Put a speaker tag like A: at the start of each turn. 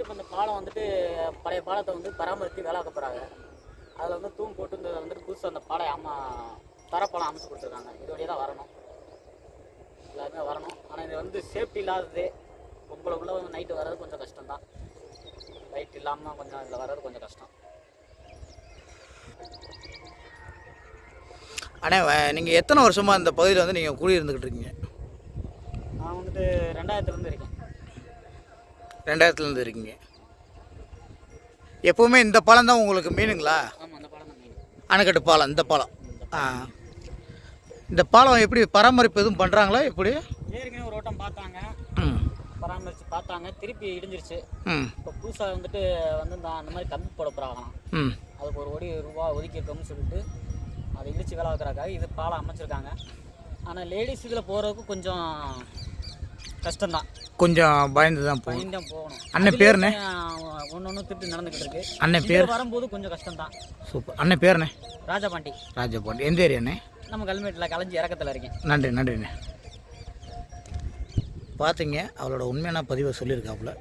A: இப்போ இந்த பாலம் வந்துட்டு பழைய பாலத்தை வந்து பராமரித்து வேலாக்க போகிறாங்க. அதில் வந்து தூண் போட்டு இந்த வந்துட்டு புதுசாக அந்த பாலம் தரப்பாலம் அமைச்சு கொடுத்துருக்காங்க. இது வழியாக தான் வரணும், எல்லாருமே வரணும். ஆனால் இது வந்து சேஃப்டி இல்லாதது. உங்களுக்குள்ளே வந்து நைட்டு வர்றது கொஞ்சம் கஷ்டம்தான். லைட் இல்லாமல் கொஞ்சம் இதில் வர்றது கொஞ்சம் கஷ்டம்.
B: அண்ணே, நீங்கள் எத்தனை வருஷமாக இந்த பகுதியில் வந்து நீங்கள் குடியிருந்துக்கிட்டு இருக்கீங்க?
A: நான் வந்துட்டு 2000 இருக்கேன்.
B: 2000 இருக்கீங்க. எப்போவுமே இந்த பாலம் தான் உங்களுக்கு மீனுங்களா?
A: ஆமாம், அந்த பாலம் தான் மீன்.
B: அணைக்கட்டு பாலம், இந்த பாலம். இந்த பாலம் எப்படி பராமரிப்பு எதுவும் பண்ணுறாங்களா? எப்படி?
A: ஏற்கனவே ஒரு ஓட்டம் பார்த்தாங்க, பராமரித்து பார்த்தாங்க, திருப்பி இடிஞ்சிருச்சு. இப்போ புதுசாக வந்துட்டு வந்து அந்த மாதிரி கம்பி போட போகிறாங்களாம். அதுக்கு ஒரு கோடி ரூபா ஒதுக்கியிருக்கோம்னு சொல்லிட்டு அதை இடித்து வேலை வைக்கிறாக்காக இது பாலம் அமைச்சிருக்காங்க. ஆனால் லேடிஸ் இதில் போகிறதுக்கு கொஞ்சம் கஷ்டம்தான்.
B: கொஞ்சம் பயந்து தான்
A: போகணும்.
B: அண்ணன் பேருண்ணே?
A: ஒன்று திட்டு நடந்துக்கிட்டு இருக்கு.
B: அண்ணன் பேர்
A: வரும்போது கொஞ்சம் கஷ்டம்தான்.
B: சூப்பர். அண்ணன் பேருண்ணே?
A: ராஜபாண்டி.
B: ராஜபாண்டி. எந்த ஏரியாண்ணே?
A: நம்ம கல்மேட்டில் கலைஞ்சி இறக்கத்தில் இருக்கேன்.
B: நன்றிண்ணே. பார்த்தீங்க, அவளோட உண்மையான பதிவை சொல்லியிருக்காப்புல.